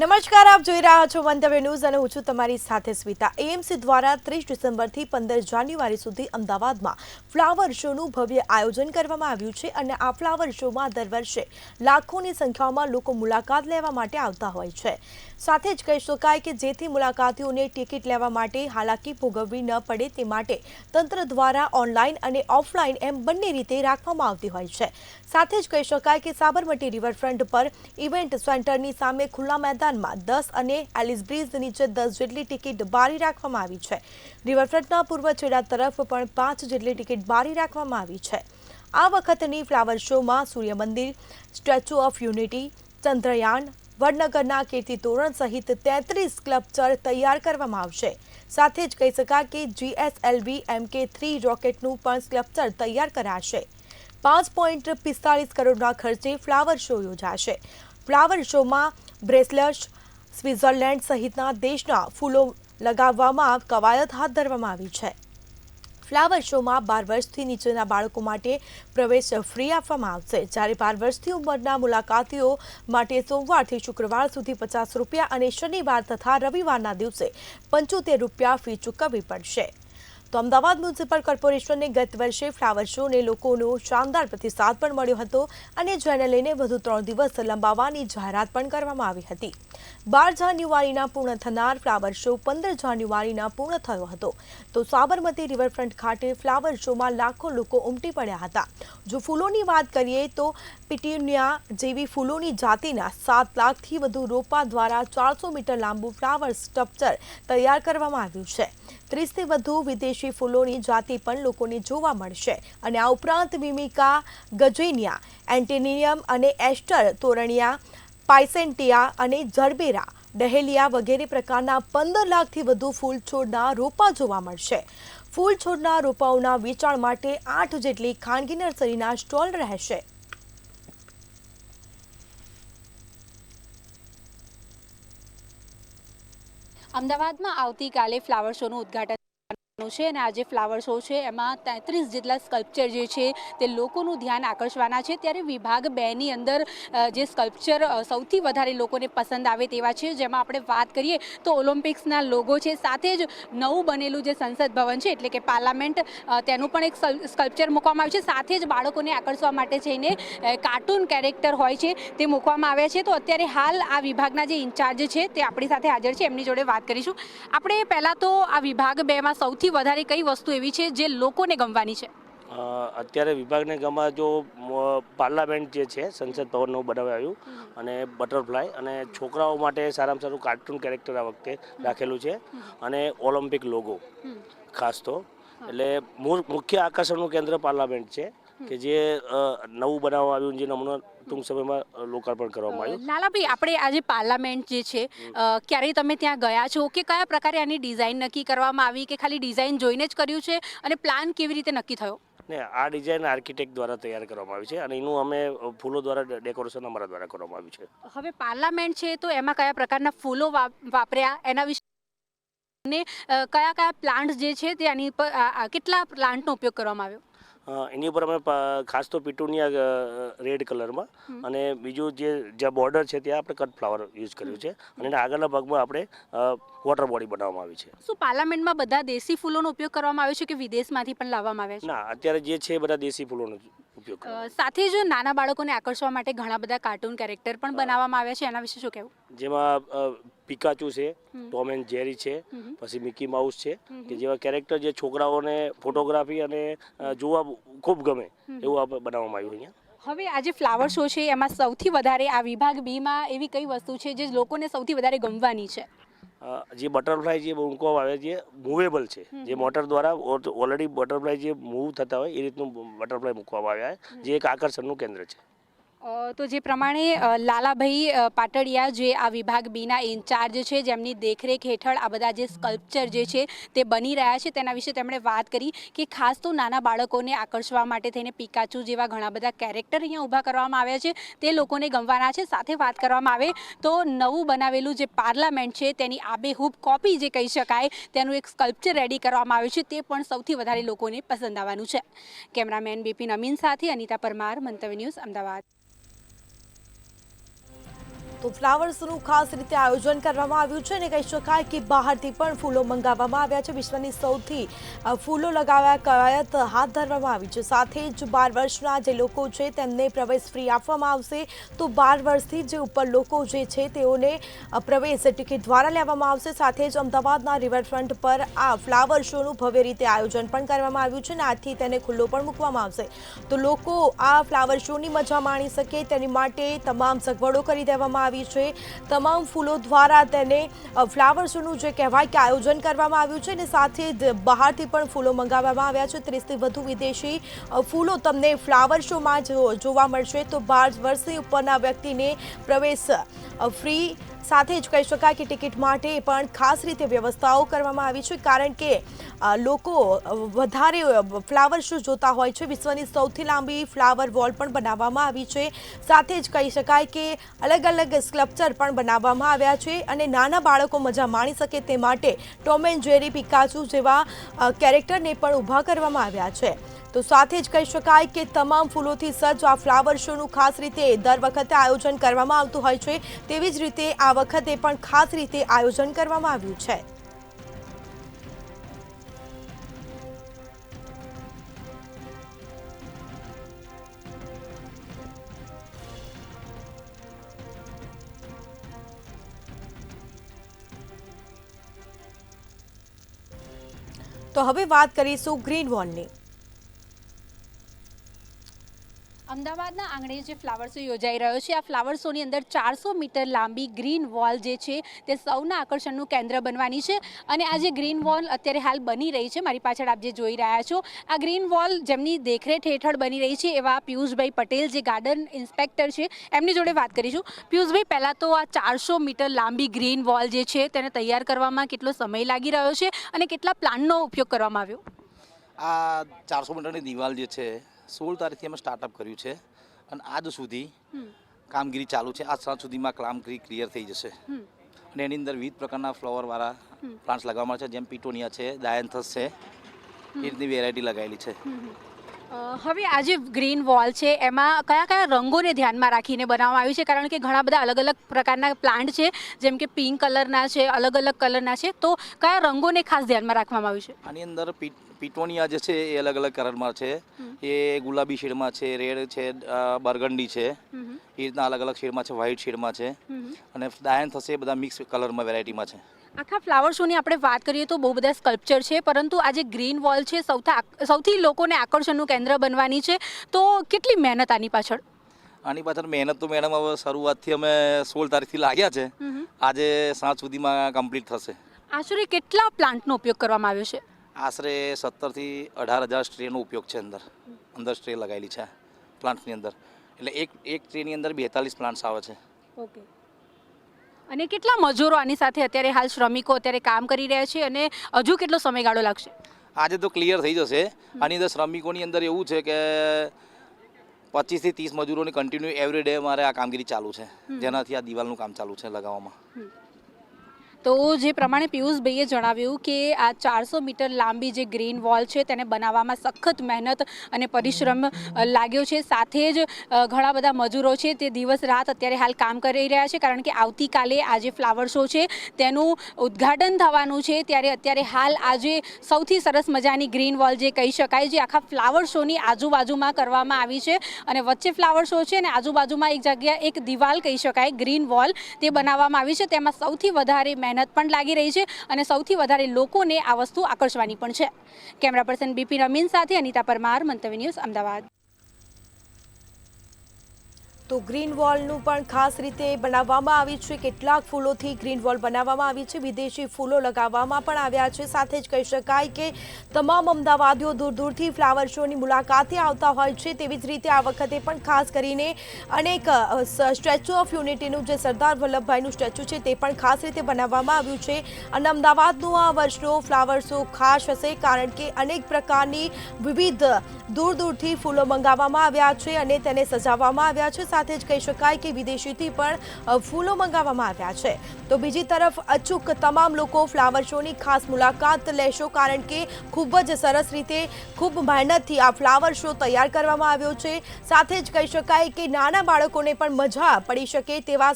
નમસ્કાર, આપ જોઈ રહ્યા છો મંતવ્ય ન્યૂઝ અને હું છું તમારી સાથે સ્મિતા। એએમસી દ્વારા 30 ડિસેમ્બરથી 15 જાન્યુઆરી સુધી અમદાવાદમાં ફ્લાવર શોનું ભવ્ય આયોજન કરવામાં આવ્યું છે અને આ ફ્લાવર શોમાં દર વર્ષે લાખોની સંખ્યામાં લોકો મુલાકાત લેવા માટે આવતા હોય છે। સાથે જ કહી શકાય કે જેથી મુલાકાતીઓને ટિકિટ લેવા માટે હાલાકી ભોગવવી ન પડે તે માટે તંત્ર દ્વારા ઓનલાઈન અને ઓફલાઈન એમ બંને રીતે રાખવામાં આવતી હોય છે। સાથે જ કહી શકાય કે સાબરમતી રિવરફ્રન્ટ પર ઇવેન્ટ સેન્ટરની સામે ખુલ્લા મેદાનમાં 10 અને એલિસ બ્રિજ નીચે 10 જેટલી ટિકિટ બારી રાખવામાં આવી છે। રિવરફ્રન્ટના પૂર્વ છેડા તરફ પણ 5 જેટલી ટિકિટ બારી રાખવામાં આવી છે। આ વખતની ફ્લાવર શોમાં સૂર્ય મંદિર, statue of unity, Chandrayaan, વડનગરના Kirti Toran સહિત 33 સ્કલ્પચર તૈયાર કરવામાં આવશે। સાથે જ કહી શકાય કે GSLV MK3 રોકેટનું પણ સ્કલ્પચર તૈયાર કરાશે। 5.45 કરોડના ખર્ચે ફ્લાવર શો યોજાશે। ફ્લાવર શોમાં બ્રેસલેટ્સ, સ્વિટ્ઝરલેન્ડ સહિતના દેશના ફૂલો લગાવવામાં કવાયત હાથ ધરવામાં આવી છે। ફ્લાવર શોમાં 12 વર્ષથી નીચેના બાળકો માટે પ્રવેશ ફ્રી આપવામાં આવશે, જ્યારે 12 વર્ષથી ઉપરના મુલાકાતીઓ માટે સોમવારથી શુક્રવાર સુધી ₹50 અને શનિવાર તથા રવિવારના દિવસે ₹75 ફી ચૂકવવી પડશે। તો અમદાવાદ મ્યુનિસિપલ કોર્પોરેશનને ગત વર્ષે ફ્લાવર શોને લોકોનો શાનદાર પ્રતિસાદ પણ મળ્યો હતો અને જેને લઈને વધુ 3 દિવસ લંબાવવાની જાહેરાત પણ કરવામાં આવી હતી। 12 જાન્યુઆરીના પૂર્ણ થનાર ફ્લાવર શો 15 જાન્યુઆરીના પૂર્ણ થયો હતો। તો સાબરમતી રિવરફ્રન્ટ ખાતે ફ્લાવર શોમાં લાખો લોકો ઉમટી પડ્યા હતા। જો ફૂલોની વાત કરીએ તો પિટુનિયા જેવી ફૂલોની જાતિના 7 લાખથી વધુ રોપા દ્વારા 400 મીટર લાંબુ ફ્લાવર સ્ટ્રક્ચર તૈયાર કરવામાં આવ્યું છે। 30થી વધુ વિદેશી ફૂલોની જાતિ પણ લોકોને જોવા મળશે અને આ ઉપરાંત મિમિકા, ગજેનિયા, એન્ટેનિયમ અને એસ્ટર, તોરણિયા, પાયસેન્ટિયા અને જરબેરા, ડહેલિયા વગેરે પ્રકારના 15 લાખથી વધુ ફૂલ છોડના રોપા જોવા મળશે। ફૂલ છોડના રોપાઓના વેચાણ માટે 8 જેટલી ખાનગી નર્સરીના સ્ટોલ રહેશે। અમદાવાદમાં આવતીકાલે ફ્લાવર શોનું ઉદ્ઘાટન છે અને આજે ફ્લાવર શો છે એમાં 33 જેટલા સ્કલ્પચર જે છે તે લોકોનું ધ્યાન આકર્ષવાના છે। ત્યારે વિભાગ 2 ની અંદર જે સ્કલ્પચર સૌથી વધારે લોકોને પસંદ આવે તેવા છે, જેમાં આપણે વાત કરીએ તો ઓલિમ્પિક્સના લોગો છે, સાથે જ નવું બનેલું જે સંસદ ભવન છે એટલે કે પાર્લામેન્ટ, તેનું પણ એક સ્કલ્પચર મૂકવામાં આવ્યું છે। સાથે જ બાળકોને આકર્ષવા માટે થઈને કાર્ટૂન કેરેક્ટર હોય છે તે મૂકવામાં આવ્યા છે। તો અત્યારે હાલ આ વિભાગના જે ઇન્ચાર્જ છે તે આપણી સાથે હાજર છે, એમની જોડે વાત કરીશું। આપણે પહેલાં તો આ વિભાગ 2માં સૌથી વધારે કઈ વસ્તુ એવી છે જે લોકોને ગમવાની છે? અત્યારે વિભાગને ગમવા જો પાર્લામેન્ટ જે છે સંસદ ભવનનું બનાવાયું અને બટરફ્લાય અને છોકરાઓ માટે સારામાં સારું કાર્ટૂન કેરેક્ટર આ વખતે રાખેલું છે અને ઓલિમ્પિક લોગો ખાસ તો એટલે મુખ્ય આકર્ષણનું કેન્દ્ર પાર્લામેન્ટ છે કે જે નવું બનાવવામાં આવ્યું, જે હમણાં ટૂંક સમયમાં લોકાર્પણ કરવામાં આવ્યું। લાલાભાઈ, આપણે આજે પાર્લામેન્ટ જે છે ક્યારેય તમે ત્યાં ગયા છો કે કયા પ્રકારે આની ડિઝાઇન નક્કી કરવામાં આવી કે ખાલી ડિઝાઇન જોઈને જ કર્યું છે અને પ્લાન કેવી રીતે નક્કી થયો? ને આ ડિઝાઇન આર્કિટેક્ટ દ્વારા તૈયાર કરવામાં આવી છે અને એનું અમે ફૂલો દ્વારા ડેકોરેશન અમારા દ્વારા કરવામાં આવ્યું છે। હવે પાર્લામેન્ટ છે તો એમાં કયા પ્રકારના ફૂલો વાપર્યા એના વિશે અને કયા કયા પ્લાન્ટ જે છે તે આની પર કેટલા પ્લાન્ટનો ઉપયોગ કરવામાં આવ્યો? એની ઉપર અમે ખાસ તો પિટુનિયા રેડ કલરમાં અને બીજું જ્યાં બોર્ડર છે ત્યાં આપણે કટ ફ્લાવર યુઝ કર્યું છે અને એના આગળના ભાગમાં આપણે વોટર બોડી બનાવવામાં આવી છે। શું પાર્લામેન્ટમાં બધા દેશી ફૂલોનો ઉપયોગ કરવામાં આવ્યો છે કે વિદેશમાંથી પણ લાવવામાં આવ્યા છે? ના, અત્યારે જે છે બધા દેશી ફૂલોનો ઉપયોગ સાથે જ નાના બાળકોને આકર્ષવા માટે ઘણા બધા કાર્ટૂન કેરેક્ટર પણ બનાવવામાં આવ્યા છે, એના વિશે શું કહેવું? જેમાં પિકાચુ છે, ટોમ એન્ડ જેરી છે, પછી મિકી માઉસ છે કે જેવા કેરેક્ટર જે છોકરાઓને ફોટોગ્રાફી અને જોવા ખૂબ ગમે એવું આપણે બનાવવામાં આવ્યું અહીંયા। હવે આજે ફ્લાવર શો છે એમાં સૌથી વધારે આ વિભાગ 2માં એવી કઈ વસ્તુ છે જે લોકોને સૌથી વધારે ગમવાની છે? જે બટરફ્લાય જે મૂકવામાં આવે છે મૂવેબલ છે, જે મોટર દ્વારા ઓલરેડી બટરફ્લાય જે મૂવ થતા હોય એ રીતનું બટરફ્લાય મૂકવામાં આવ્યા છે, જે એક આકર્ષણનું કેન્દ્ર છે। તો જે પ્રમાણે લાલાભાઈ પાટડિયા જે આ વિભાગ 2ના ઇન્ચાર્જ છે, જેમની દેખરેખ હેઠળ આ બધા જે સ્કલ્પચર જે છે તે બની રહ્યા છે તેના વિશે તેમણે વાત કરી કે ખાસ તો નાના બાળકોને આકર્ષવા માટે થઈને પિકાચુ જેવા ઘણા બધા કેરેક્ટર અહીંયા ઊભા કરવામાં આવ્યા છે, તે લોકોને ગમવાના છે। સાથે વાત કરવામાં આવે તો નવું બનાવેલું જે પાર્લામેન્ટ છે તેની આબેહૂબ કોપી જે કહી શકાય તેનું એક સ્કલ્પચર રેડી કરવામાં આવ્યું છે, તે પણ સૌથી વધારે લોકોને પસંદ આવવાનું છે। કેમેરામેન બિપિન અમીન સાથે અનિતા પરમાર, મંતવ્ય ન્યૂઝ, અમદાવાદ। તો ફ્લાવર શોનું ખાસ રીતે આયોજન કરવામાં આવ્યું છે અને કહી શકાય કે બહારથી પણ ફૂલો મંગાવવામાં આવ્યા છે. વિશ્વની સૌથી ફૂલો લગાવ્યા કવાયત હાથ ધરવામાં આવી છે. સાથે જ 12 વર્ષના જે લોકો છે તેમને પ્રવેશ ફ્રી આપવામાં આવશે. તો 12 વર્ષથી જે ઉપર લોકો જે છે તેઓને પ્રવેશ ટિકિટ દ્વારા લેવામાં આવશે. સાથે જ અમદાવાદના રિવરફ્રન્ટ પર આ ફ્લાવર શોનું ભવ્ય રીતે આયોજન પણ કરવામાં આવ્યું છે અને આજથી તેને ખુલ્લો પણ મૂકવામાં આવશે. તો લોકો આ ફ્લાવર શોની મજા માણી શકે તેની માટે તમામ સગવડો કરી દેવામાં આવી છે. તમામ ફૂલો દ્વારા તેને ફ્લાવર શોનું જે કહેવાય કે આયોજન કરવામાં આવ્યું છે અને સાથે જ બહારથી પણ ફૂલો મંગાવવામાં આવ્યા છે. 30થી વધુ વિદેશી ફૂલો તમને ફ્લાવર શોમાં જોવા મળશે. તો 12 વર્ષથી ઉપરના વ્યક્તિને પ્રવેશ ફ્રી. સાથે જ કહી શકાય કે ટિકિટ માટે પણ ખાસ રીતે વ્યવસ્થાઓ કરવામાં આવી છે કારણ કે લોકો વધારે ફ્લાવર શો જોતા હોય છે. વિશ્વની સૌથી લાંબી ફ્લાવર વોલ પણ બનાવવામાં આવી છે. સાથે જ કહી શકાય કે અલગ અલગ સ્કલ્પચર પણ બનાવવામાં આવ્યા છે અને નાના બાળકો મજા માણી શકે તે માટે ટોમ એન્ડ જેરી, પિકાચુ જેવા કેરેક્ટરને પણ ઊભા કરવામાં આવ્યા છે. તો સાથે જ કહી શકાય કે તમામ ફૂલોથી સજ્જ આ ફ્લાવર શોનું ખાસ રીતે દર વખતે આયોજન કરવામાં આવતું હોય છે. તેવી જ રીતે આ વખતે પણ ખાસ રીતે આયોજન કરવામાં આવ્યું છે. તો હવે વાત કરીશું ગ્રીન વોલની. અમદાવાદના આંગણે જે ફ્લાવર શો યોજાઈ રહ્યો છે, આ ફ્લાવર શોની અંદર 400 મીટર લાંબી ગ્રીન વોલ જે છે તે સૌના આકર્ષણનું કેન્દ્ર બનવાની છે. અને આ જે ગ્રીન વોલ અત્યારે હાલ બની રહી છે, મારી પાછળ આપ જે જોઈ રહ્યા છો, આ ગ્રીન વોલ જેમની દેખરેખ હેઠળ બની રહી છે એવા પિયુષભાઈ પટેલ જે ગાર્ડન ઇન્સ્પેક્ટર છે, એમની જોડે વાત કરીશું. પિયુષભાઈ, પહેલાં તો આ 400 મીટર લાંબી ગ્રીન વોલ જે છે તેને તૈયાર કરવામાં કેટલો સમય લાગી રહ્યો છે અને કેટલા પ્લાનનો ઉપયોગ કરવામાં આવ્યો? આ 400 મીટરની દિવાલ જે છે 16 તારીખથી અમે સ્ટાર્ટઅપ કર્યું છે અને આજ સુધી કામગીરી ચાલુ છે. આજ સાંજ સુધીમાં કામગીરી ક્લિયર થઈ જશે અને એની અંદર વિવિધ પ્રકારના ફ્લાવરવાળા પ્લાન્ટ્સ લગાવવામાં છે, જેમ પિટોનિયા છે, ડાયન્થસ છે, એ રીતની વેરાયટી લગાવેલી છે. હવે આ જે ગ્રીન વોલ છે એમાં કયા કયા રંગોને ધ્યાનમાં રાખીને બનાવવામાં આવ્યું છે? કારણ કે ઘણા બધા અલગ અલગ પ્રકારના પ્લાન્ટ છે, જેમ કે પિંક કલરના છે, અલગ અલગ કલરના છે, તો કયા રંગોને ખાસ ધ્યાનમાં રાખવામાં આવ્યું છે? આની અંદર પિટોનિયા જે છે એ અલગ અલગ કલરમાં છે. એ ગુલાબી શેડમાં છે, રેડ છે, બર્ગન્ડી છે, એ રીતના અલગ અલગ શેડમાં છે, વ્હાઇટ શેડમાં છે અને ડાયન્થસ એ બધા મિક્સ કલરમાં વેરાયટીમાં છે. આખા ફ્લાવર શોની આપણે વાત કરીએ તો બહુ બધા સ્કલ્પચર છે, પરંતુ આ જે ગ્રીન વોલ છે સૌથી લોકોને આકર્ષણનું કેન્દ્ર બનવાની છે. તો કેટલી મહેનત આની પાછળ? આની પાછળ મહેનત તો મેડમ હવે શરૂઆતથી અમે 16 તારીખથી લાગ્યા છે. આજે સાંજ સુધીમાં કમ્પ્લીટ થશે. આશરે કેટલા પ્લાન્ટનો ઉપયોગ કરવામાં આવ્યો છે? આશરે 17,000 થી 18,000 સ્ટ્રેનો ઉપયોગ છે. અંદર સ્ટ્રે લગાવેલી છે પ્લાન્ટની અંદર. એટલે એક ટ્રેની અંદર 42 પ્લાન્ટ્સ આવે છે. ઓકે. અને કેટલા મજૂરો આની સાથે અત્યારે હાલ શ્રમિકો અત્યારે કામ કરી રહ્યા છે અને હજુ કેટલો સમયગાળો લાગશે? આજે તો ક્લિયર થઈ જશે. આની અંદર શ્રમિકોની અંદર એવું છે કે 25 થી 30 મજૂરોની કન્ટિન્યુ એવરી ડે મારે આ કામગીરી ચાલુ છે, જેનાથી આ દિવાલનું કામ ચાલુ છે લગાવવામાં. તો જે પ્રમાણે પિયુષભાઈએ જણાવ્યું કે આ 400 મીટર લાંબી જે ગ્રીન વોલ છે તેને બનાવવામાં સખત મહેનત અને પરિશ્રમ લાગ્યો છે. સાથે જ ઘણા બધા મજૂરો છે તે દિવસ રાત અત્યારે હાલ કામ કરી રહ્યા છે, કારણ કે આવતીકાલે આ જે ફ્લાવર શો છે તેનું ઉદ્ઘાટન થવાનું છે. ત્યારે અત્યારે હાલ આજે સૌથી સરસ મજાની ગ્રીન વોલ જે કહી શકાય, જે આખા ફ્લાવર શોની આજુબાજુમાં કરવામાં આવી છે અને વચ્ચે ફ્લાવર શો છે અને આજુબાજુમાં એક જગ્યા એક દિવાલ કહી શકાય ગ્રીન વોલ તે બનાવવામાં આવી છે. તેમાં સૌથી વધારે મહેનત પણ લાગી રહી છે અને સૌથી વધારે લોકોને આ વસ્તુ આકર્ષવાની પણ છે. કેમેરા પર્સન બિપિન અમીન સાથે અનિતા પરમાર, મંતવ્ય ન્યૂઝ, અમદાવાદ. તો ગ્રીન વોલનું પણ ખાસ રીતે બનાવવામાં આવી છે. કેટલાક ફૂલોથી ગ્રીન વોલ બનાવવામાં આવી છે. વિદેશી ફૂલો લગાવવામાં પણ આવ્યા છે. સાથે જ કહી શકાય કે તમામ અમદાવાદીઓ દૂર દૂરથી ફ્લાવર શોની મુલાકાતે આવતા હોય છે. તેવી જ રીતે આ વખતે પણ ખાસ કરીને અનેક સ્ટેચ્યુ ઓફ યુનિટીનું જે સરદાર વલ્લભભાઈનું સ્ટેચ્યુ છે તે પણ ખાસ રીતે બનાવવામાં આવ્યું છે. અને અમદાવાદનું આ વર્ષનો ફ્લાવર શો ખાસ હશે, કારણ કે અનેક પ્રકારની વિવિધ દૂર દૂરથી ફૂલો મંગાવવામાં આવ્યા છે અને તેને સજાવવામાં આવ્યા છે. સાથે જ કહી શકાય કે વિદેશીથી પણ ફૂલો મંગાવવામાં આવ્યા છે. તો બીજી તરફ અચૂક તમામ લોકો ફ્લાવર શોની ખાસ મુલાકાત લેશો, કારણ કે ખૂબ જ સરસ રીતે ખૂબ મહેનતથી આ ફ્લાવર શો તૈયાર કરવામાં આવ્યો છે. સાથે જ કહી શકાય કે નાના બાળકોને પણ મજા પડી શકે તેવા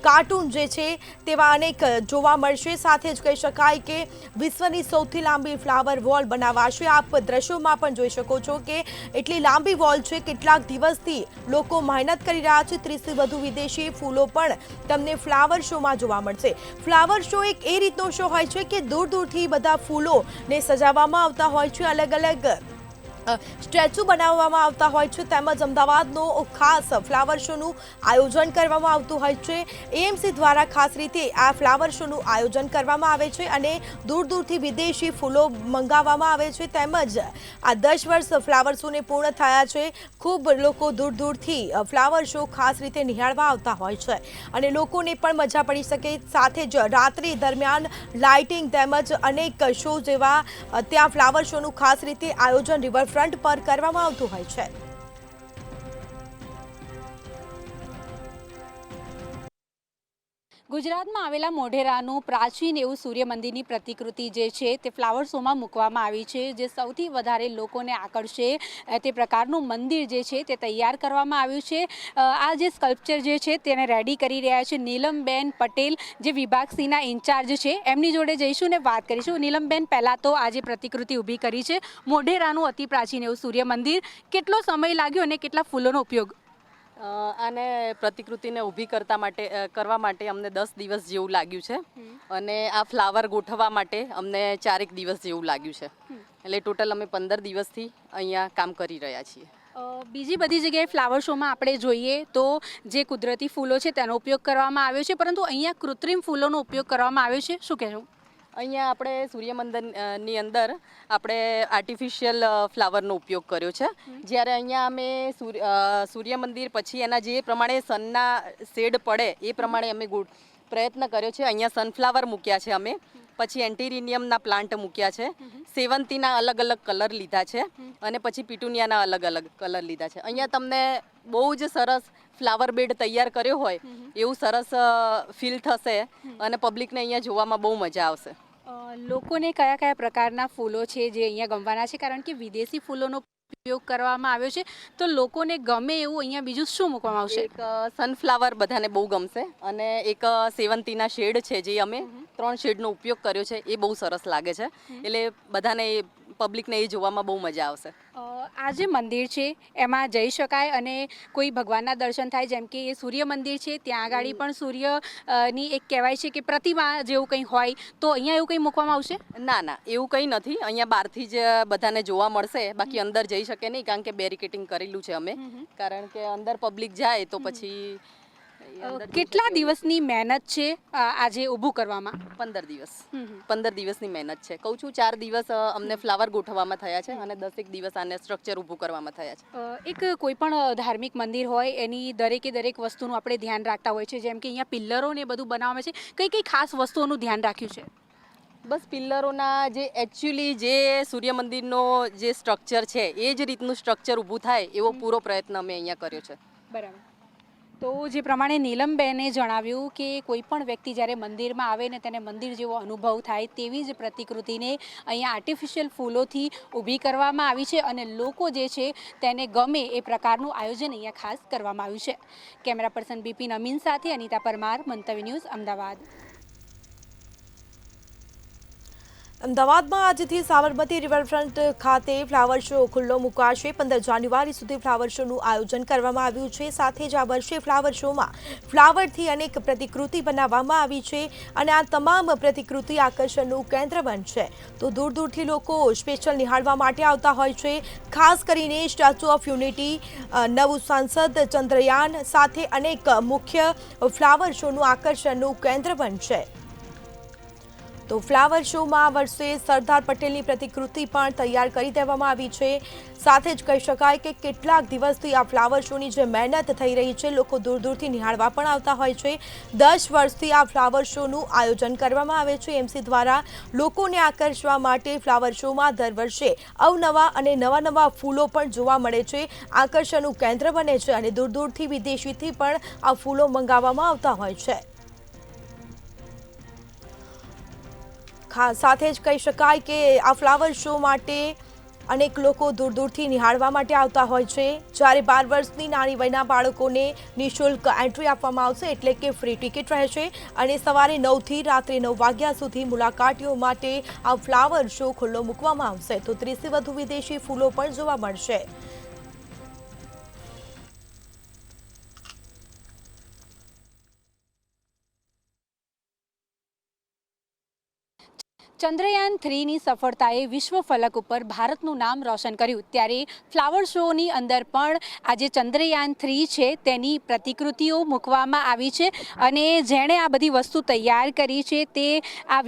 કાર્ટૂન જે છે તેવા અનેક જોવા મળશે. સાથે જ કહી શકાય કે વિશ્વની સૌથી લાંબી ફ્લાવર વોલ બનાવાશે. આપ દ્રશ્યોમાં પણ જોઈ શકો છો કે એટલી લાંબી વોલ છે. કેટલાક દિવસથી લોકો મહેનત કરી રહ્યા છે. 30થી વધુ વિદેશી ફૂલો પણ તમને ફ્લાવર શોમાં જોવા મળશે. ફ્લાવર શો એક એ રીતનો શો હોય છે કે દૂર દૂરથી બધા ફૂલોને સજાવવામાં આવતા હોય છે, અલગ અલગ સ્ટેચ્યુ બનાવવામાં આવતા હોય છે, તેમજ અમદાવાદનો ખાસ ફ્લાવર શોનું આયોજન કરવામાં આવતું હોય છે. એએમસી દ્વારા ખાસ રીતે આ ફ્લાવર શોનું આયોજન કરવામાં આવે છે અને દૂર દૂરથી વિદેશી ફૂલો મંગાવવામાં આવે છે. તેમજ આ 10 વર્ષ ફ્લાવર શોને પૂર્ણ થયા છે. ખૂબ લોકો દૂર દૂરથી ફ્લાવર શો ખાસ રીતે નિહાળવા આવતા હોય છે અને લોકોને પણ મજા પડી શકે. સાથે જ રાત્રિ દરમિયાન લાઇટિંગ તેમજ અનેક શો જેવા ત્યાં ફ્લાવર શોનું ખાસ રીતે આયોજન રિવરફ્રન્ટ પર કરવામાં આવતું હોય છે. ગુજરાતમાં આવેલા મોઢેરાનું પ્રાચીન એવું સૂર્ય મંદિરની પ્રતિકૃતિ જે છે તે ફ્લાવર શોમાં મૂકવામાં આવી છે. જે સૌથી વધારે લોકોને આકર્ષે તે પ્રકારનું મંદિર જે છે તે તૈયાર કરવામાં આવ્યું છે. આ જે સ્કલ્પચર જે છે તેને રેડી કરી રહ્યા છે નીલમબેન પટેલ, જે વિભાગ સીના ઇન્ચાર્જ છે. એમની જોડે જઈશું ને વાત કરીશું. નીલમબેન, પહેલાં તો આ જે પ્રતિકૃતિ ઊભી કરી છે મોઢેરાનું અતિ પ્રાચીન એવું સૂર્ય મંદિર, કેટલો સમય લાગ્યો અને કેટલા ફૂલોનો ઉપયોગ? આને પ્રતિકૃતિને ઊભી કરવા માટે અમને 10 દિવસ જેવું લાગ્યું છે અને આ ફ્લાવર ગોઠવવા માટે અમને 4 દિવસ જેવું લાગ્યું છે. એટલે ટોટલ અમે 15 દિવસથી અહીંયા કામ કરી રહ્યા છીએ. બીજી બધી જગ્યાએ ફ્લાવર શોમાં આપણે જોઈએ તો જે કુદરતી ફૂલો છે તેનો ઉપયોગ કરવામાં આવ્યો છે, પરંતુ અહીંયા કૃત્રિમ ફૂલોનો ઉપયોગ કરવામાં આવ્યો છે. શું કહેશો? અહીંયા આપણે સૂર્ય મંદિરની અંદર આપણે આર્ટિફિશિયલ ફ્લાવરનો ઉપયોગ કર્યો છે. જ્યારે અહીંયા અમે સૂર્ય મંદિર પછી એના જે પ્રમાણે સનના શેડ પડે એ પ્રમાણે અમે પ્રયત્ન કર્યો છે. અહીંયા સનફ્લાવર મૂક્યા છે અમે, પછી એન્ટીરિનિયમના પ્લાન્ટ મૂક્યા છે, સેવંતીના અલગ અલગ કલર લીધા છે અને પછી પિટુનિયાના અલગ અલગ કલર લીધા છે. અહીંયા તમને બહુ જ સરસ ફ્લાવર બેડ તૈયાર કર્યો હોય એવું સરસ ફીલ થશે અને પબ્લિકને અહીંયા જોવામાં બહુ મજા આવશે. લોકોને કયા કયા પ્રકારના ફૂલો છે જે અહીંયા ગમવાના છે? કારણ કે વિદેશી ફૂલોનો ઉપયોગ કરવામાં આવ્યો છે, તો લોકોને ગમે એવું અહીંયા બીજું શું મૂકવામાં આવશે? એક સનફ્લાવર બધાને બહુ ગમશે અને એક સેવંતીના શેડ છે જે અમે 3 શેડનો ઉપયોગ કર્યો છે, એ બહુ સરસ લાગે છે. એટલે બધાને પબ્લિકને એ જોવામાં બહુ મજા આવશે. આ જે મંદિર છે એમાં જઈ શકાય અને કોઈ ભગવાનના દર્શન થાય, જેમ કે એ સૂર્ય મંદિર છે ત્યાં આગળ પણ સૂર્યની એક કહેવાય છે કે પ્રતિમા જેવું કંઈ હોય, તો અહીંયા એવું કંઈ મૂકવામાં આવશે? ના ના, એવું કંઈ નથી. અહીંયા બહારથી જ બધાને જોવા મળશે, બાકી અંદર જઈ શકે નહીં, કારણ કે બેરિકેટિંગ કરેલું છે અમે, કારણ કે અંદર પબ્લિક જાય તો પછી. કેટલા દિવસની મહેનત છે આજે ઊભું કરવામાં? 15 દિવસ. 15 દિવસની મહેનત છે. કહું છું 4 દિવસ અમને ફ્લાવર ગોઠવવામાં થયા છે અને 10 દિવસ આને સ્ટ્રક્ચર ઊભું કરવામાં થયા છે. એક કોઈ પણ ધાર્મિક મંદિર હોય એની દરેક વસ્તુનું આપણે ધ્યાન રાખતા હોય છે, જેમ કે અહીંયા પિલ્લરો ને બધું બનાવવામાં છે, કઈ ખાસ વસ્તુઓનું ધ્યાન રાખ્યું છે? બસ પિલ્લરોના જે એકચ્યુઅલી જે સૂર્ય મંદિરનો જે સ્ટ્રક્ચર છે એ જ રીતનું સ્ટ્રક્ચર ઊભું થાય એવો પૂરો પ્રયત્ન અમે અહીંયા કર્યો છે. બરાબર. તો જે પ્રમાણે નીલમબેને જણાવ્યું કે કોઈ પણ વ્યક્તિ જ્યારે મંદિરમાં આવે ને તેને મંદિર જેવો અનુભવ થાય તેવી જ પ્રતિકૃતિને અહીંયા આર્ટિફિશિયલ ફૂલોથી ઊભી કરવામાં આવી છે અને લોકો જે છે તેને ગમે એ પ્રકારનું આયોજન અહીંયા ખાસ કરવામાં આવ્યું છે. કેમેરા પર્સન બિપિન અમીન સાથે અનિતા પરમાર, મંતવ્ય ન્યૂઝ, અમદાવાદ. અમદાવાદમાં આજથી સાબરમતી રિવરફ્રન્ટ ખાતે ફ્લાવર શો ખુલ્લો મુકાશે. 15 જાન્યુઆરી સુધી ફ્લાવર શોનું આયોજન કરવામાં આવ્યું છે. સાથે જ આ વર્ષે ફ્લાવર શોમાં ફ્લાવરથી અનેક પ્રતિકૃતિ બનાવવામાં આવી છે અને આ તમામ પ્રતિકૃતિ આકર્ષણનું કેન્દ્ર બનશે. તો દૂર દૂરથી લોકો સ્પેશિયલ નિહાળવા માટે આવતા હોય છે. ખાસ કરીને સ્ટેચ્યુ ઓફ યુનિટી, નવું સંસદ, ચંદ્રયાન સાથે અનેક મુખ્ય ફ્લાવર શોનું આકર્ષણનું કેન્દ્ર બનશે. તો ફ્લાવર શોમાં વર્ષે સરદાર પટેલની પ્રતિકૃતિ પણ તૈયાર કરી દેવામાં આવી છે. સાથે જ કહી શકાય કે કેટલાક દિવસથી આ ફ્લાવર શોની જે મહેનત થઈ રહી છે, લોકો દૂર દૂરથી નિહાળવા પણ આવતા હોય છે. 10 વર્ષથી આ ફ્લાવર શોનું આયોજન કરવામાં આવે છે. એમસી દ્વારા લોકોને આકર્ષવા માટે ફ્લાવર શોમાં દર વર્ષે અવનવા અને નવા ફૂલો પણ જોવા મળે છે. આકર્ષણનું કેન્દ્ર બને છે અને દૂર દૂરથી વિદેશીથી પણ આ ફૂલો મંગાવવામાં આવતા હોય છે. સાથે જ કહી શકાય કે આ ફ્લાવર શો માટે અનેક લોકો દૂર દૂરથી નિહાળવા માટે આવતા હોય છે. જ્યારે 12 વર્ષની નાની વયના બાળકોને નિઃશુલ્ક એન્ટ્રી આપવામાં આવશે, એટલે કે ફ્રી ટિકિટ રહેશે અને સવારે 9 થી રાત્રે 9 વાગ્યા સુધી મુલાકાતીઓ માટે આ ફ્લાવર શો ખુલ્લો મૂકવામાં આવશે. તો 30થી વધુ વિદેશી ફૂલો પણ જોવા મળશે. ચંદ્રયાન 3ની સફળતાએ વિશ્વ ફલક ઉપર ભારતનું નામ રોશન કર્યું, ત્યારે ફ્લાવર શોની અંદર પણ આજે ચંદ્રયાન 3 છે તેની પ્રતિકૃતિઓ મૂકવામાં આવી છે અને જેણે આ બધી વસ્તુ તૈયાર કરી છે તે આ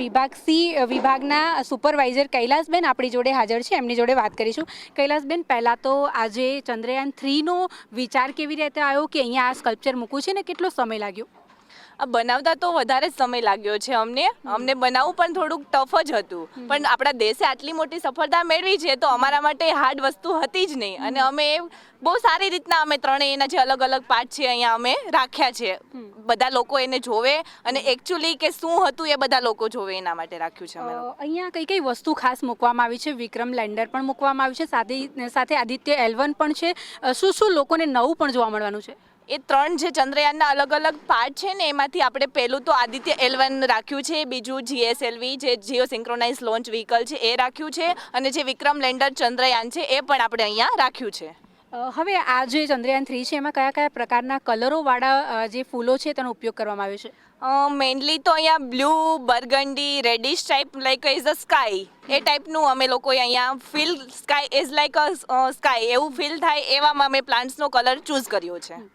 વિભાગના સુપરવાઇઝર કૈલાસબેન આપણી જોડે હાજર છે. એમની જોડે વાત કરીશું. કૈલાસબેન, પહેલાં તો આજે ચંદ્રયાન 3નો વિચાર કેવી રીતે આવ્યો કે અહીંયા આ સ્કલ્પચર મૂકવું છે ને કેટલો સમય લાગ્યો? આ બનાવતા તો વધારે જ સમય લાગ્યો છે અમને બનાવવું પણ થોડુંક ટફ જ હતું, પણ આપણા દેશે આટલી મોટી સફળતા મેળવી છે તો અમારા માટે હાર્ડ વસ્તુ હતી જ નહીં અને અમે બહુ સારી રીતના અમે ત્રણેય એના જે અલગ અલગ પાર્ટ છે અહીંયા અમે રાખ્યા છે. બધા લોકો એને જોવે અને એકચ્યુઅલી કે શું હતું એ બધા લોકો જોવે એના માટે રાખ્યું છે અમે. અહીંયા કઈ વસ્તુ ખાસ મૂકવામાં આવી છે? વિક્રમ લેન્ડર પણ મૂકવામાં આવ્યું છે, સાથે આદિત્ય L1 પણ છે. શું લોકોને નવું પણ જોવા મળવાનું છે? એ ત્રણ જે ચંદ્રયાનના અલગ અલગ પાર્ટ છે ને એમાંથી આપણે પહેલું તો આદિત્ય L1 રાખ્યું છે, બીજું GSLV જે જીઓ સિન્ક્રોનાઇઝ લોન્ચ વ્હીકલ છે એ રાખ્યું છે અને જે વિક્રમ લેન્ડર ચંદ્રયાન છે એ પણ આપણે અહીંયા રાખ્યું છે. હવે આ જે ચંદ્રયાન 3 છે એમાં કયા કયા પ્રકારના કલરોવાળા જે ફૂલો છે તેનો ઉપયોગ કરવામાં આવ્યો છે? મેઇનલી તો અહીંયા blue, burgundy, reddish type like is a sky એ ટાઈપનું અમે લોકોએ અહીંયા feel sky is like a sky એવું ફીલ થાય એવામાં અમે પ્લાન્ટ્સનો કલર ચૂઝ કર્યો છે.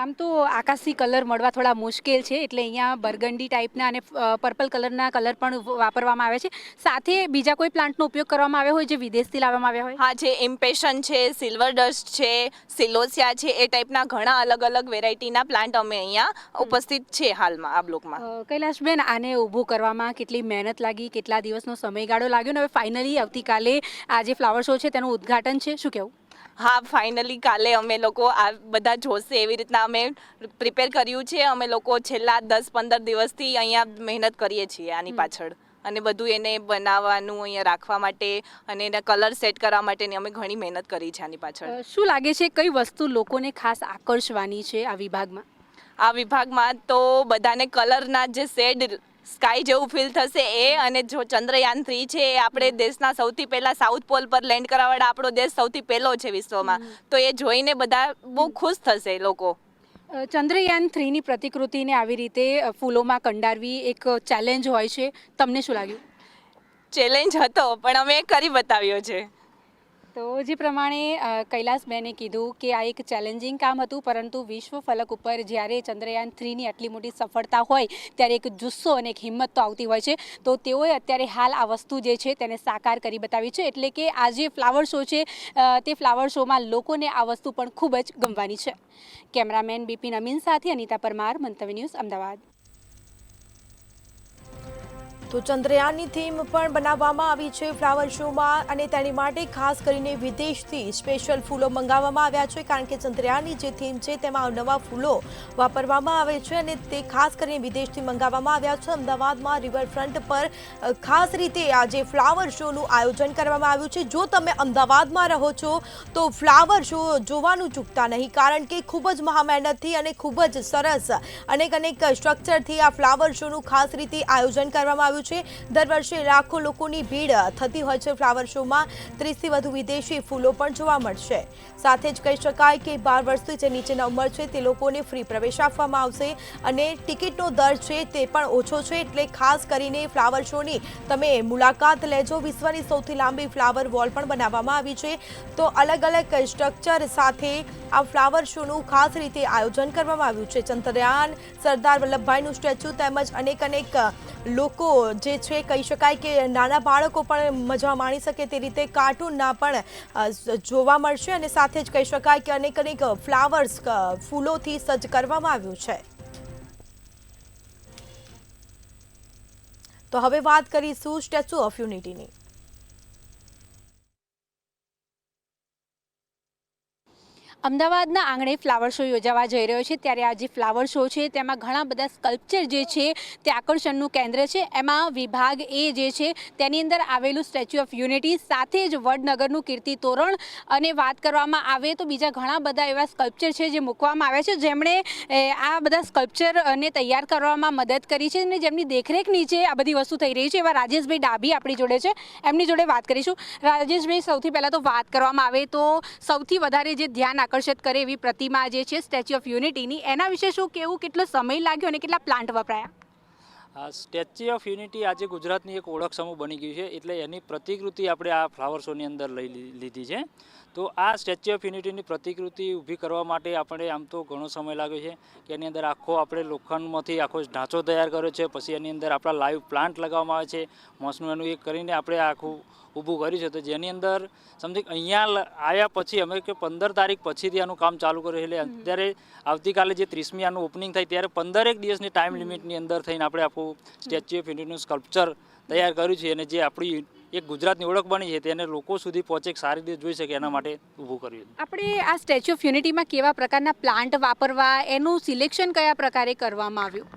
આમ તો આકાશી કલર મળવા થોડા મુશ્કેલ છે, એટલે અહીંયા બર્ગન્ડી ટાઈપના અને પર્પલ કલરના કલર પણ વાપરવામાં આવે છે. સાથે બીજા કોઈ પ્લાન્ટનો ઉપયોગ કરવામાં આવ્યો હોય જે વિદેશથી લાવવામાં આવ્યા હોય? હા, જે ઇમ્પેશન છે, સિલ્વર ડસ્ટ છે, સિલોસિયા છે, એ ટાઈપના ઘણા અલગ અલગ વેરાયટીના પ્લાન્ટ અમે અહીંયા ઉપસ્થિત છે હાલમાં આ બ્લોકમાં. કૈલાશબેન, આને ઊભું કરવામાં કેટલી મહેનત લાગી, કેટલા દિવસનો સમયગાળો લાગ્યો ને હવે ફાઇનલી આવતીકાલે આ જે ફ્લાવર શો છે તેનું ઉદ્ઘાટન છે, શું કહેવું? હા, ફાઇનલી કાલે અમે લોકો આ બધા જોશે એવી રીતના અમે પ્રિપેર કર્યું છે. અમે લોકો છેલ્લા 10-15 દિવસથી અહીંયા મહેનત કરીએ છીએ આની પાછળ અને બધું એને બનાવવાનું અહીંયા રાખવા માટે અને એના કલર સેટ કરવા માટેની અમે ઘણી મહેનત કરી છે આની પાછળ. શું લાગે છે કઈ વસ્તુ લોકોને ખાસ આકર્ષવાની છે આ વિભાગમાં? આ વિભાગમાં તો બધાને કલરના જે શેડ સ્કાય જેવું ફીલ થશે એ, અને જો ચંદ્રયાન 3 છે એ આપણે દેશના સૌથી પહેલા સાઉથ પોલ પર લેન્ડ કરાવવાળા આપણો દેશ સૌથી પહેલો છે વિશ્વમાં, તો એ જોઈને બધા બહુ ખુશ થશે લોકો. ચંદ્રયાન 3ની પ્રતિકૃતિને આવી રીતે ફૂલોમાં કંડારવી એક ચેલેન્જ હોય છે, તમને શું લાગ્યું? ચેલેન્જ હતો પણ અમે કરી બતાવ્યો છે. તો જે પ્રમાણે કૈલાસબેને કીધું કે આ એક ચેલેન્જિંગ કામ હતું, પરંતુ વિશ્વ ફલક ઉપર જ્યારે ચંદ્રયાન 3ની આટલી મોટી સફળતા હોય ત્યારે એક જુસ્સો અને એક હિંમત તો આવતી હોય છે. તો તેઓએ અત્યારે હાલ આ વસ્તુ જે છે તેને સાકાર કરી બતાવી છે, એટલે કે આ જે ફ્લાવર શો છે તે ફ્લાવર શોમાં લોકોને આ વસ્તુ પણ ખૂબ જ ગમવાની છે. કેમેરામેન બિપિન અમીન સાથે અનિતા પરમાર, મંતવ્ય ન્યૂઝ, અમદાવાદ. તો ચંદ્રયાનની થીમ પણ બનાવવામાં આવી છે ફ્લાવર શોમાં અને તેની માટે ખાસ કરીને વિદેશથી સ્પેશિયલ ફૂલો મંગાવવામાં આવ્યા છે, કારણ કે ચંદ્રયાનની જે થીમ છે તેમાં નવા ફૂલો વાપરવામાં આવે છે અને તે ખાસ કરીને વિદેશથી મંગાવવામાં આવ્યા છે. અમદાવાદમાં રિવરફ્રન્ટ પર ખાસ રીતે આજે ફ્લાવર શોનું આયોજન કરવામાં આવ્યું છે. જો તમે અમદાવાદમાં રહો છો તો ફ્લાવર શો જોવાનું ચૂકતા નહીં, કારણ કે ખૂબ જ મહામહેનતથી અને ખૂબ જ સરસ અનેક સ્ટ્રક્ચરથી આ ફ્લાવર શોનું ખાસ રીતે આયોજન કરવામાં આવ્યું છે. દર વર્ષે લાખો લોકોની ભીડ થતી હોય છે ફ્લાવર શોમાં. 30થી વધુ વિદેશી ફૂલો પણ જોવા મળશે. સાથે જ કહી શકાય કે 12 વર્ષથી જે નીચેના ઉંમર છે તે લોકોને ફ્રી પ્રવેશ આપવામાં આવશે અને ટિકિટનો દર છે તે પણ ઓછો છે, એટલે ખાસ કરીને ફ્લાવર શોની તમે મુલાકાત લેજો. વિશ્વની સૌથી લાંબી ફ્લાવર વોલ પણ બનાવવામાં આવી છે. તો અલગ અલગ સ્ટ્રક્ચર સાથે આ ફ્લાવર શોનું ખાસ રીતે આયોજન કરવામાં આવ્યું છે. ચંદ્રયાન, સરદાર વલ્લભભાઈનું સ્ટેચ્યુ તેમજ અનેક લોકો જે છે કહી શકાય કે નાના બાળકો પણ મજા માણી શકે તે રીતે કાર્ટૂનના પણ જોવા મળશે અને સાથે જ કહી શકાય કે અનેક ફ્લાવર્સ ફૂલોથી સજ્જ કરવામાં આવ્યું છે. તો હવે વાત કરીશું સ્ટેચ્યુ ઓફ યુનિટીની. અમદાવાદના આંગણે ફ્લાવર શો યોજાવા જઈ રહ્યો છે ત્યારે આ જે ફ્લાવર શો છે તેમાં ઘણા બધા સ્કલ્પચર જે છે તે આકર્ષણનું કેન્દ્ર છે. એમાં વિભાગ એ જે છે તેની અંદર આવેલું સ્ટેચ્યુ ઓફ યુનિટી સાથે જ વડનગરનું કીર્તિ તોરણ અને વાત કરવામાં આવે તો બીજા ઘણા બધા એવા સ્કલ્પચર છે જે મૂકવામાં આવ્યા છે જેમણે આ બધા સ્કલ્પચરને તૈયાર કરવામાં મદદ કરી છે અને જેમની દેખરેખ નીચે આ બધી વસ્તુ થઈ રહી છે. એવા રાજેશભાઈ ડાભી આપણી જોડે છે, એમની જોડે વાત કરીશું. રાજેશભાઈ, સૌથી પહેલાં તો વાત કરવામાં આવે તો સૌથી વધારે જે ધ્યાન આકર્ષિત કરે એવી પ્રતિમા જે છે સ્ટેચ્યુ ઓફ યુનિટીની, એના વિશે શું કહેવું, કેટલો સમય લાગ્યો અને કેટલા પ્લાન્ટ વપરાયા? સ્ટેચ્યુ ઓફ યુનિટી આજે ગુજરાતની એક ઓળખ સમૂહ બની ગયું છે એટલે એની પ્રતિકૃતિ આપણે આ ફ્લાવર શોની અંદર લીધી છે. તો આ સ્ટેચ્યુ ઓફ યુનિટીની પ્રતિકૃતિ ઊભી કરવા માટે આપણે આમ તો ઘણો સમય લાગ્યો છે કે એની અંદર આખો આપણે લોખંડમાંથી આખો ઢાંચો તૈયાર કર્યો છે. પછી એની અંદર આપણા લાઈવ પ્લાન્ટ લગાવવામાં આવે છે. મોસનું એનું એક કરીને આપણે આખું ઊભું કર્યું છે. તો જેની અંદર સમથિંગ અહીંયા આવ્યા પછી અમે કે 15 તારીખ પછીથી આનું કામ ચાલુ કર્યું. એટલે અત્યારે આવતીકાલે જે 30મી આનું ઓપનિંગ થાય ત્યારે 15 દિવસની ટાઈમ લિમિટની અંદર થઈને આપણે આખું સ્ટેચ્યુ ઓફ યુનિટીનું સ્કલ્પચર તૈયાર કર્યું છે અને જે આપણી એક ગુજરાતની ઓળખ બની છે તેને લોકો સુધી પહોંચે, સારી રીતે જોઈ શકે એના માટે ઊભું કર્યું. આપણે આ સ્ટેચ્યુ ઓફ યુનિટીમાં કેવા પ્રકારના પ્લાન્ટ વાપરવા, એનું સિલેક્શન કયા પ્રકારે કરવામાં આવ્યું?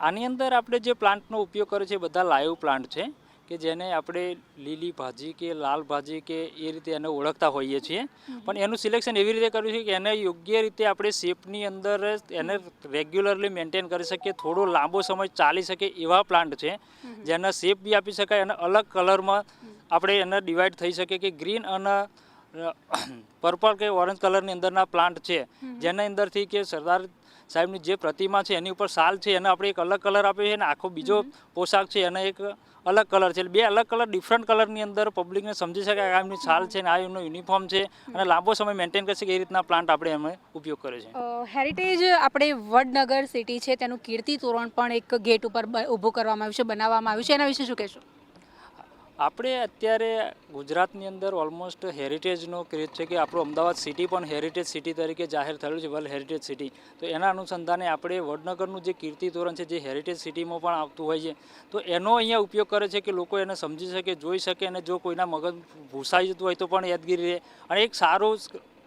આની અંદર આપણે જે પ્લાન્ટનો ઉપયોગ કર્યો છે બધા લાઈવ પ્લાન્ટ છે કે જેને આપણે લીલી ભાજી કે લાલ ભાજી કે એ રીતે એને ઓળખતા હોઈએ છીએ. પણ એનું સિલેક્શન એવી રીતે કર્યું છે કે એને યોગ્ય રીતે આપણે શેપની અંદર એને રેગ્યુલરલી મેન્ટેન કરી શકીએ, થોડો લાંબો સમય ચાલી શકે એવા પ્લાન્ટ છે જેના શેપ બી આપી શકાય અને અલગ કલરમાં આપણે એને ડિવાઈડ થઈ શકે કે ગ્રીન અને પર્પલ કે ઓરેન્જ કલરની અંદરના પ્લાન્ટ છે જેના અંદરથી કે સરદાર સાહેબની જે પ્રતિમા છે એની ઉપર શાલ છે એને આપણે એક અલગ કલર આપ્યો છે અને આખો બીજો પોશાક છે એને એક અલગ કલર છે. બે અલગ કલર ડિફરન્ટ કલરની અંદર પબ્લિકને સમજી શકે આ એમની શાલ છે ને આ એમનો યુનિફોર્મ છે અને લાંબો સમય મેન્ટેન કરી શકે એ રીતના પ્લાન્ટ આપણે એમાં ઉપયોગ કર્યો છે. હેરિટેજ આપણે વડનગર સિટી છે તેનું કીર્તિ તોરણ પણ એક ગેટ ઉપર ઊભું કરવામાં આવ્યું છે, બનાવવામાં આવ્યું છે, એના વિશે શું કહેશો? આપણે અત્યારે ગુજરાતની અંદર ઓલમોસ્ટ હેરિટેજનો ક્રેઝ છે કે આપણું અમદાવાદ સિટી પણ હેરિટેજ સિટી તરીકે જાહેર થયેલું છે, વર્લ્ડ હેરિટેજ સિટી. તો એના અનુસંધાને આપણે વડનગરનું જે કીર્તિ તોરણ છે જે હેરિટેજ સિટીમાં પણ આવતું હોય છે તો એનો અહીંયા ઉપયોગ કરે છે કે લોકો એને સમજી શકે, જોઈ શકે અને જો કોઈના મગજ ભૂસાઈ જતું હોય તો પણ યાદગીરી રહે અને એક સારું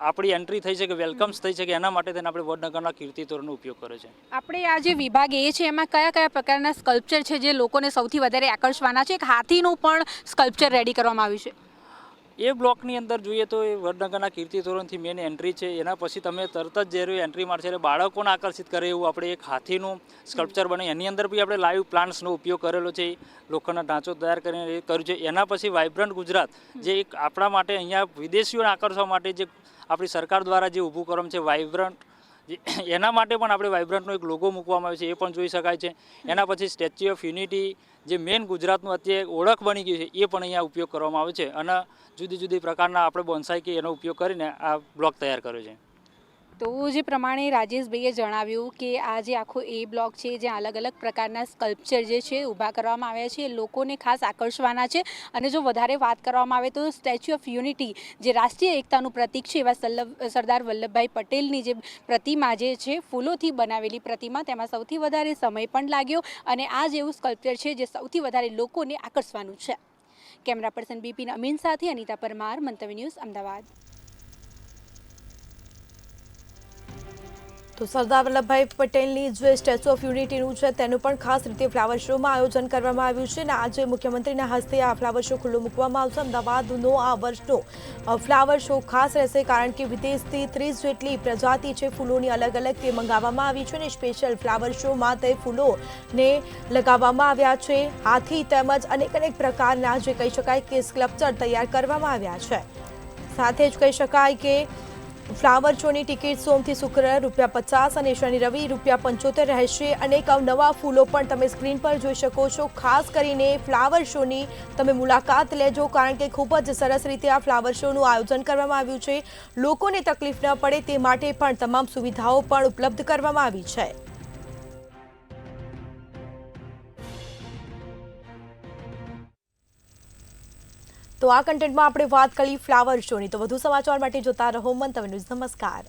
આપણી એન્ટ્રી થઈ શકે, વેલકમ્સ થઈ શકે એના માટે તેને આપણે વડનગરના કીર્તિ તોરણનો ઉપયોગ કર્યો છે. આપણે આ જે વિભાગ એ છે એમાં કયા કયા પ્રકારના સ્કલ્પચર છે જે લોકોને સૌથી વધારે આકર્ષવાના છે? એક હાથીનું પણ સ્કલ્પચર રેડી કરવામાં આવ્યું છે. એ બ્લોકની અંદર જોઈએ તો એ વડનગરના કીર્તિ તોરણથી મેન એન્ટ્રી છે. એના પછી તમે તરત જ જ્યારે એન્ટ્રી મારશે એટલે બાળકોને આકર્ષિત કરે એવું આપણે એક હાથીનું સ્કલ્પચર બને એની અંદર બી આપણે લાઈવ પ્લાન્ટ્સનો ઉપયોગ કરેલો છે, લોખંડનો ઢાંચો તૈયાર કરીને એ કર્યું છે. એના પછી વાઇબ્રન્ટ ગુજરાત જે એક આપણા માટે અહીંયા વિદેશીઓને આકર્ષવા માટે જે આપણી સરકાર દ્વારા જે ઊભું કરવામાં છે વાઇબ્રન્ટ, એના માટે પણ આપણે વાઇબ્રન્ટનો એક લોગો મૂકવામાં આવ્યો છે, એ પણ જોઈ શકાય છે. એના પછી સ્ટેચ્યુ ઓફ યુનિટી જે મેન ગુજરાતનું અત્યારે ઓળખ બની ગયું છે એ પણ અહીંયા ઉપયોગ કરવામાં આવે છે અને જુદી જુદી પ્રકારના આપણે બોન્સાઈ કે એનો ઉપયોગ કરીને આ બ્લોક તૈયાર કર્યો છે. તો જે પ્રમાણે રાજેશભાઈએ જણાવ્યું કે આ જે આખો એ બ્લોક છે જ્યાં અલગ અલગ પ્રકારના સ્કલ્પચર જે છે ઊભા કરવામાં આવ્યા છે એ લોકોને ખાસ આકર્ષવાના છે. અને જો વધારે વાત કરવામાં આવે તો સ્ટેચ્યુ ઓફ યુનિટી જે રાષ્ટ્રીય એકતાનું પ્રતીક છે એવા સરદાર વલ્લભભાઈ પટેલની જે પ્રતિમા જે છે ફૂલોથી બનાવેલી પ્રતિમા, તેમાં સૌથી વધારે સમય પણ લાગ્યો અને આ જ એવું સ્કલ્પચર છે જે સૌથી વધારે લોકોને આકર્ષવાનું છે. કેમેરા પર્સન બિપિન અમીન સાથે અનિતા પરમાર, મંતવ્ય ન્યૂઝ, અમદાવાદ. તો સરદાર વલ્લભભાઈ પટેલની જે સ્ટેચ્યુ ઓફ યુનિટીનું છે તેનું પણ ખાસ રીતે ફ્લાવર શોમાં આયોજન કરવામાં આવ્યું છે અને આજે મુખ્યમંત્રીના હસ્તે આ ફ્લાવર શો ખુલ્લો મૂકવામાં આવશે. અમદાવાદનો આ વર્ષનો ફ્લાવર શો ખાસ રહેશે કારણ કે વિદેશથી 30 જેટલી પ્રજાતિ છે ફૂલોની અલગ અલગ તે મંગાવવામાં આવી છે અને સ્પેશિયલ ફ્લાવર શોમાં તે ફૂલોને લગાવવામાં આવ્યા છે. હાથી તેમજ અનેક પ્રકારના જે કહી શકાય કે સ્કલ્પચર તૈયાર કરવામાં આવ્યા છે. સાથે જ કહી શકાય કે ફ્લાવર શોની ટિકિટ સોમથી શુક્ર ₹50 અને શનિ રવિ ₹75 રહેશે. અનેક નવા ફૂલો પણ તમે સ્ક્રીન પર જોઈ શકો છો. ખાસ કરીને ફ્લાવર શોની તમે મુલાકાત લેજો કારણ કે ખૂબ જ સરસ રીતે આ ફ્લાવર શોનું આયોજન કરવામાં આવ્યું છે. લોકોને તકલીફ ન પડે તે માટે પણ તમામ સુવિધાઓ પણ ઉપલબ્ધ કરવામાં આવી છે. તો આ કન્ટેન્ટમાં આપણે વાત કરી ફ્લાવર શોની. તો વધુ સમાચાર માટે જોતા રહો મંતવ્ય ન્યૂઝ. નમસ્કાર.